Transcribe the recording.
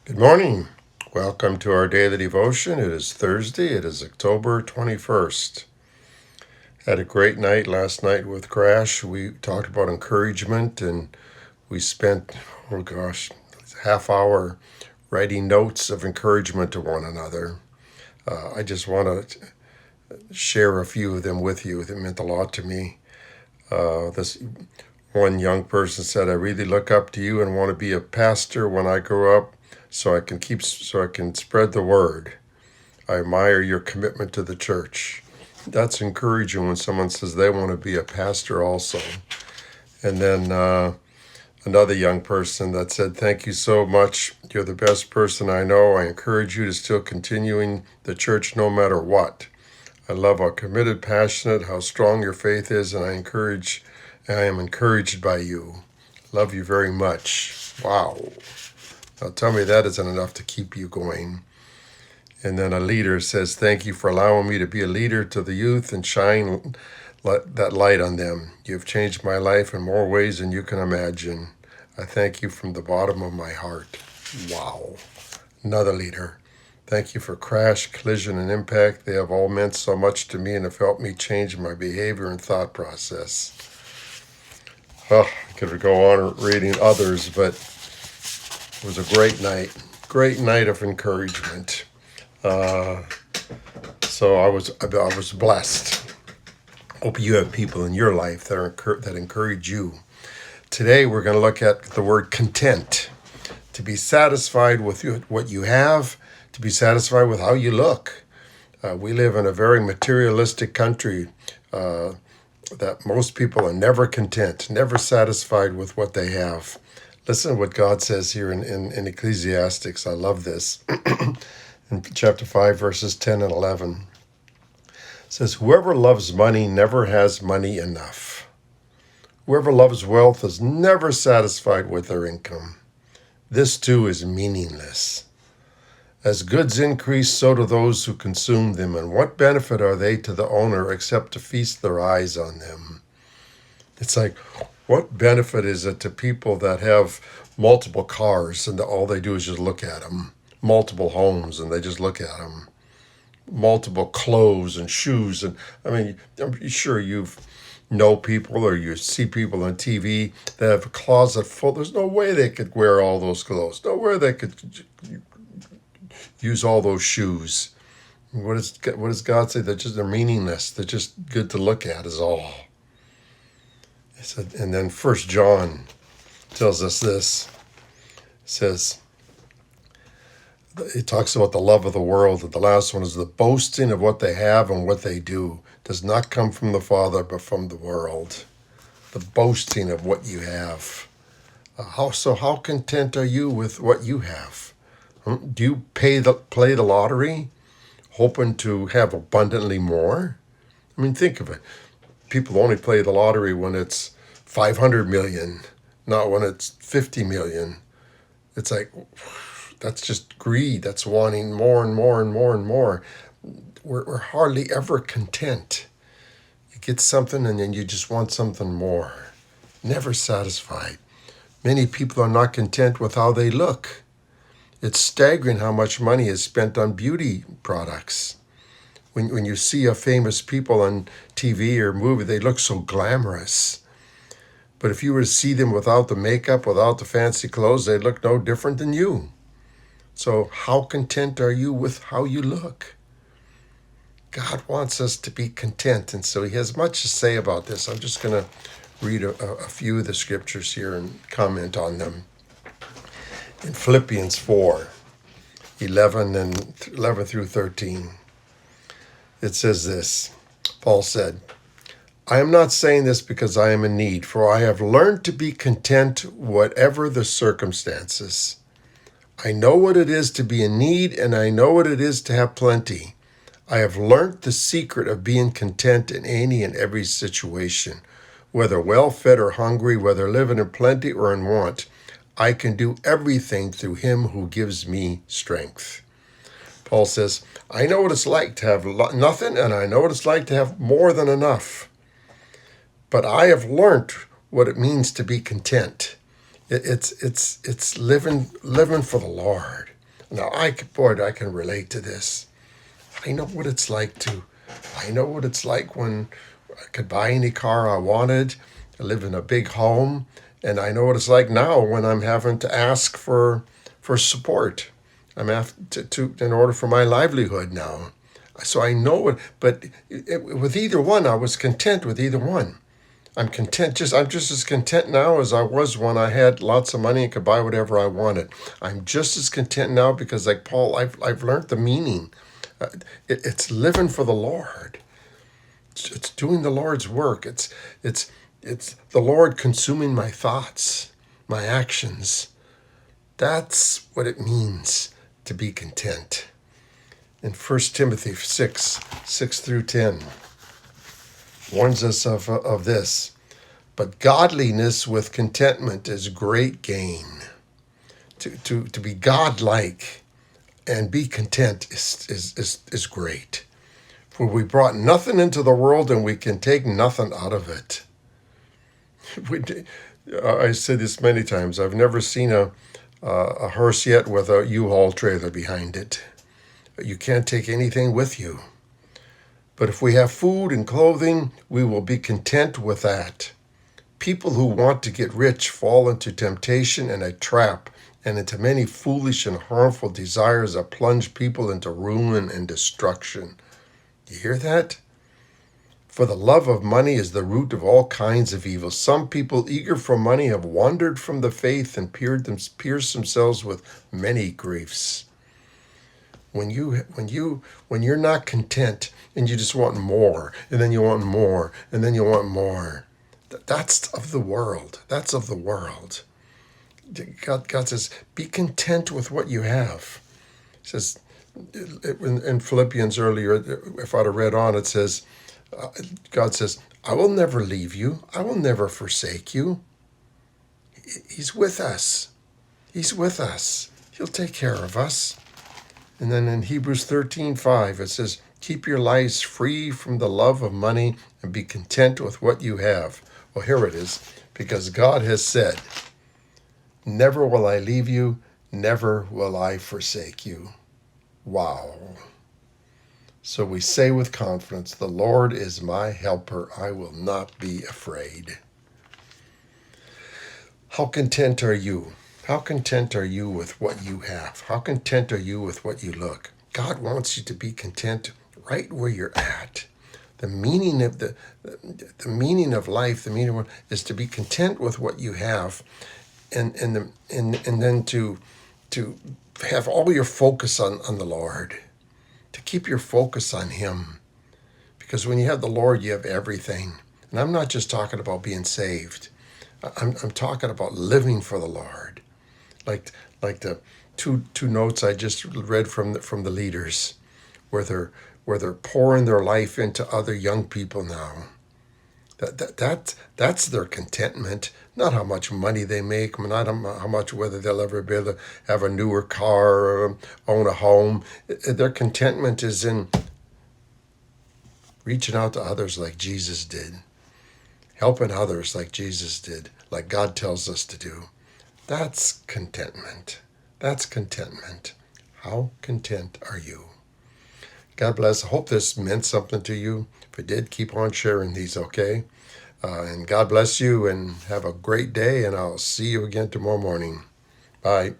Good morning. Welcome to our daily devotion. It is Thursday. It is October 21st. Had a great night last night with Crash. We talked about encouragement and we spent, half hour writing notes of encouragement to one another. I just want to share a few of them with you. That meant a lot to me. This one young person said, "I really look up to you and want to be a pastor when I grow up so I can spread the word. I admire your commitment to the church." That's encouraging when someone says they want to be a pastor also. And then another young person that said, "Thank you so much. You're the best person I know. I encourage you to still continuing the church no matter what. I love how committed, passionate, how strong your faith is, and I am encouraged by you. Love you very much." Wow. Now tell me that isn't enough to keep you going. And then a leader says, "Thank you for allowing me to be a leader to the youth and shine that light on them. You've changed my life in more ways than you can imagine. I thank you from the bottom of my heart." Wow. Another leader. "Thank you for Crash, Collision, and Impact. They have all meant so much to me and have helped me change my behavior and thought process." Oh, I could go on reading others, but it was a great night of encouragement. So I was blessed. Hope you have people in your life that encourage you. Today we're going to look at the word content. To be satisfied with what you have, to be satisfied with how you look. We live in a very materialistic country that most people are never content, never satisfied with what they have. Listen to what God says here in Ecclesiastes. I love this. In chapter 5, verses 10 and 11. It says, "Whoever loves money never has money enough. Whoever loves wealth is never satisfied with their income. This too is meaningless. As goods increase, so do those who consume them, and what benefit are they to the owner except to feast their eyes on them?" It's like, what benefit is it to people that have multiple cars and all they do is just look at them? Multiple homes and they just look at them. Multiple clothes and shoes. And I mean, I'm sure you've know people or you see people on TV that have a closet full. There's no way they could wear all those clothes. No way they could use all those shoes. What does God say? They're meaningless. They're just good to look at is all. And then First John tells us this. It says, it talks about the love of the world. And the last one is the boasting of what they have and what they do does not come from the Father, but from the world. The boasting of what you have. How content are you with what you have? Do you play the lottery, hoping to have abundantly more? I mean, think of it. People only play the lottery when it's 500 million, not when it's 50 million. It's like, that's just greed. That's wanting more and more and more and more. We're hardly ever content. You get something and then you just want something more. Never satisfied. Many people are not content with how they look. It's staggering how much money is spent on beauty products. When you see a famous people on TV or movie, they look so glamorous. But if you were to see them without the makeup, without the fancy clothes, they'd look no different than you. So how content are you with how you look? God wants us to be content, and so he has much to say about this. I'm just going to read a few of the scriptures here and comment on them. In Philippians 4, 11 through 13, it says this. Paul said, "I am not saying this because I am in need, for I have learned to be content whatever the circumstances. I know what it is to be in need, and I know what it is to have plenty. I have learned the secret of being content in any and every situation, whether well-fed or hungry, whether living in plenty or in want. I can do everything through him who gives me strength." Paul says, I know what it's like to have nothing, and I know what it's like to have more than enough. But I have learned what it means to be content. It's living for the Lord. Now, I can relate to this. I know what it's like I know what it's like when I could buy any car I wanted. I live in a big home, and I know what it's like now when I'm having to ask for support. I'm have to in order for my livelihood now. So I know it, but with either one, I was content with either one. I'm just as content now as I was when I had lots of money and could buy whatever I wanted. I'm just as content now because, like Paul, I've learned the meaning. It's living for the Lord. It's doing the Lord's work. It's the Lord consuming my thoughts, my actions. That's what it means to be content. In 1 Timothy 6 through 10, warns us of this. But godliness with contentment is great gain. To be godlike and be content is great. For we brought nothing into the world and we can take nothing out of it. I said this many times. I've never seen a hearse yet with a U-Haul trailer behind it. You can't take anything with you. But if we have food and clothing, we will be content with that. People who want to get rich fall into temptation and a trap, and into many foolish and harmful desires that plunge people into ruin and destruction. You hear that? For the love of money is the root of all kinds of evil. Some people eager for money have wandered from the faith and pierced themselves with many griefs. When you're not content and you just want more, and then you want more, and then you want more, that's of the world. That's of the world. God says, be content with what you have. He says in Philippians earlier, if I'd have read on, it says, God says, I will never leave you. I will never forsake you. He's with us. He's with us. He'll take care of us. And then in Hebrews 13:5, it says, keep your lives free from the love of money and be content with what you have. Well, here it is. Because God has said, never will I leave you, never will I forsake you. Wow. So we say with confidence, the Lord is my helper. I will not be afraid. How content are you? How content are you with what you have? How content are you with what you look? God wants you to be content right where you're at. The meaning of the meaning of life, the meaning of is to be content with what you have, and then to have all your focus on the Lord, to keep your focus on Him, because when you have the Lord, you have everything. And I'm not just talking about being saved. I'm talking about living for the Lord, like the two notes I just read from the leaders, where they're pouring their life into other young people now. That's their contentment, not how much money they make, not how much, whether they'll ever be able to have a newer car or own a home. Their contentment is in reaching out to others like Jesus did, helping others like Jesus did, like God tells us to do. That's contentment. That's contentment. How content are you? God bless. I hope this meant something to you. If it did, keep on sharing these, okay? And God bless you and have a great day, and I'll see you again tomorrow morning. Bye.